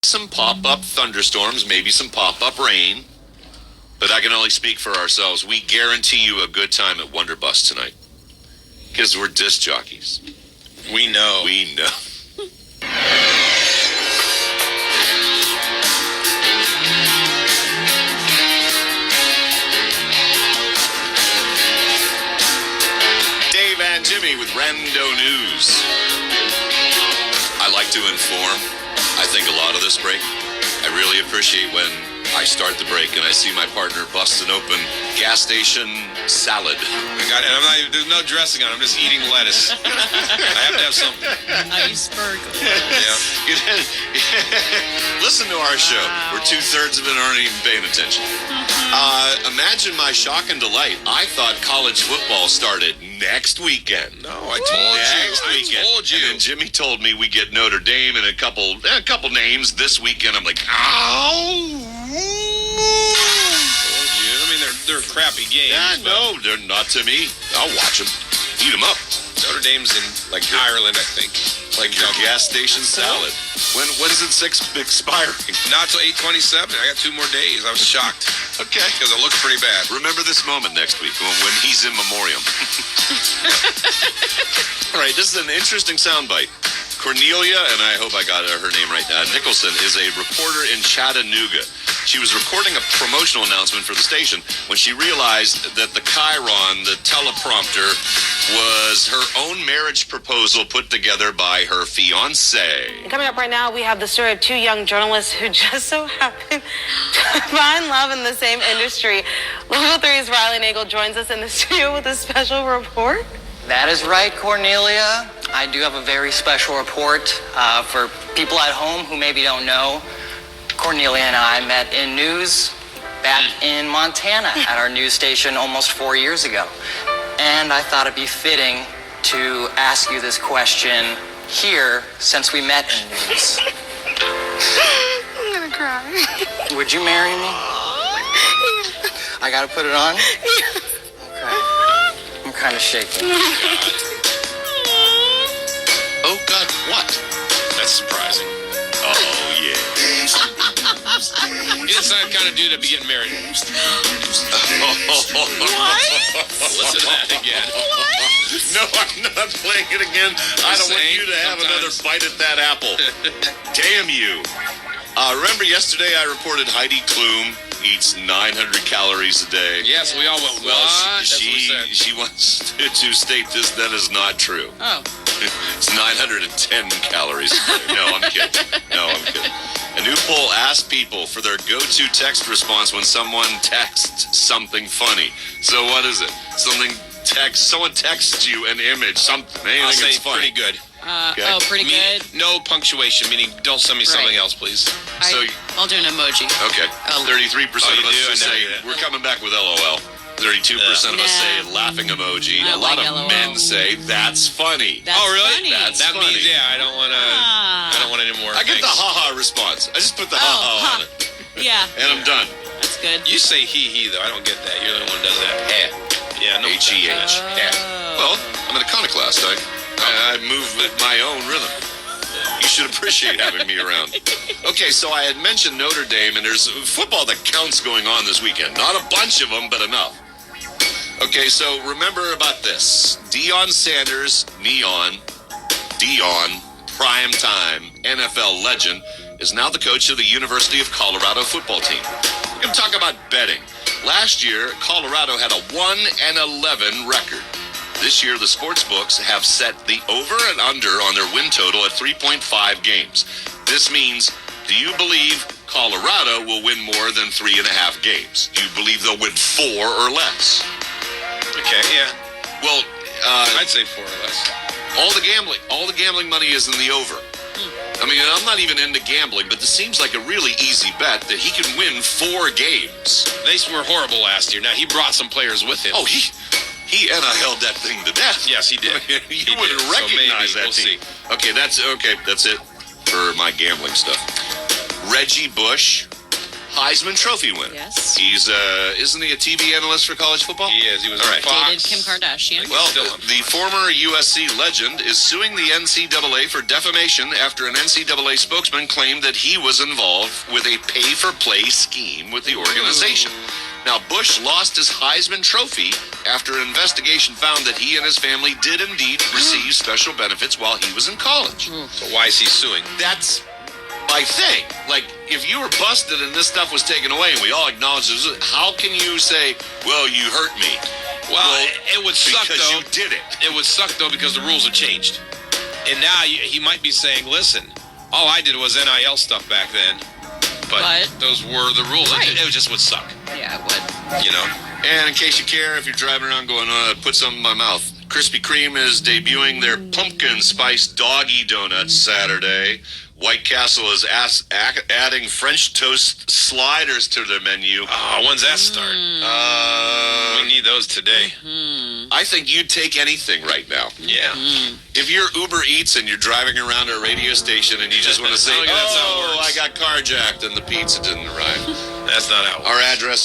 Some pop-up thunderstorms, maybe some pop-up rain. But I can only speak for ourselves. We guarantee you a good time at Wonderbus tonight. Because we're disc jockeys. We know. We know. Dave and Jimmy with Rando News. I like to inform. I think a lot of this break. I really appreciate when I start the break and I see my partner busting open gas station salad. There's no dressing on it. I'm just eating lettuce. I have to have something. Iceberg. Yeah. Listen to our show. Wow. Where 2/3 of it aren't even paying attention. Imagine my shock and delight. I thought college football started next weekend. No, I told you. And then Jimmy told me we get Notre Dame and a couple names this weekend. I'm like, ow. I mean, they're crappy games. Yeah, no, they're not to me. I'll watch them. Eat them up. Notre Dame's in Ireland, I think. Like your gas station salad. When is it expiring? Not till 8/27. I got 2 more days. I was shocked. Okay. Because it looks pretty bad. Remember this moment next week when he's in memoriam. All right, this is an interesting soundbite. Cornelia, and I hope I got her name right, Nicholson, is a reporter in Chattanooga. She was recording a promotional announcement for the station when she realized that the Chiron, the teleprompter, was her own marriage proposal put together by her fiancé. Coming up right now, we have the story of 2 young journalists who just so happened to find love in the same industry. Local 3's Riley Nagel joins us in the studio with a special report. That is right, Cornelia. I do have a very special report for people at home who maybe don't know. Cornelia and I met in news back in Montana at our news station almost 4 years ago. And I thought it'd be fitting to ask you this question here since we met in news. I'm gonna cry. Would you marry me? I gotta put it on? Okay. I'm kind of shaking. Oh, God, what? That's surprising. Oh, yeah. It's that kind of dude to be getting married. What? Listen to that again. No, I'm not playing it again. I don't want you to have another bite at that apple. Damn you. Remember yesterday I reported Heidi Klum eats 900 calories a day. Yes, we all went, well, she wants to state this. That is not true. Oh. It's 910 calories a day. No, I'm kidding. A new poll asked people for their go-to text response when someone texts something funny. So what is it? Someone texts you an image, something. I'll say funny. pretty good. Okay. Oh, pretty good. No punctuation, meaning don't send me something else, please. I'll do an emoji. Okay. 33% of us just say, we're coming back with LOL. 32% of us say laughing emoji. A lot of LOL. men say, that's funny. That's really? funny. That's That funny. means, I don't want any more. I get the thanks. ha-ha response. I just put the ha-ha on it. Yeah. And I'm done. That's good. You say he though. I don't get that. You're the one who does that. Yeah, no. H-E-H. Well, I'm an iconoclast. I move with my own rhythm. You should appreciate having me around. Okay, so I had mentioned Notre Dame, and there's football that counts going on this weekend. Not a bunch of them, but enough. Okay, so remember about this. Deion Sanders, Dion, primetime NFL legend, is now the coach of the University of Colorado football team. We're going to talk about betting. Last year, Colorado had a 1-11 record. This year, the sports books have set the over and under on their win total at 3.5 games. This means, do you believe Colorado will win more than 3.5 games? Do you believe they'll win 4 or less? Okay, yeah. Well, I'd say 4 or less. All the gambling money is in the over. I mean, I'm not even into gambling, but this seems like a really easy bet that he can win 4 games. They were horrible last year. Now, he brought some players with him. Oh, he held that thing to death. Yes, he did. You wouldn't recognize that team. Okay, that's it for my gambling stuff. Reggie Bush Heisman Trophy winner. Yes. He's, isn't he a TV analyst for college football? He is. He was All on right. Fox. Dated Kim Kardashian. Well, Still on the Fox. former USC legend is suing the NCAA for defamation after an NCAA spokesman claimed that he was involved with a pay-for-play scheme with the organization. Now, Bush lost his Heisman Trophy after an investigation found that he and his family did indeed receive special benefits while he was in college. So why is he suing? That's my thing. Like, if you were busted and this stuff was taken away and we all acknowledge it, how can you say, well, you hurt me? Well, it would suck, because though. you did it. It would suck, though, because the rules have changed. And now he might be saying, listen, all I did was NIL stuff back then. But those were the rules. Right. It just would suck, Yeah, it would. you know? And in case you care, if you're driving around going, put something in my mouth, Krispy Kreme is debuting their pumpkin spice doggy donuts Saturday. White Castle is adding French toast sliders to their menu. Oh, when's that start? We need those today. I think you'd take anything right now. Yeah. If you're Uber Eats and you're driving around a radio station and you just want to say, I don't think that's how it oh, I works. got carjacked and the pizza didn't arrive. That's not how it works. Our address is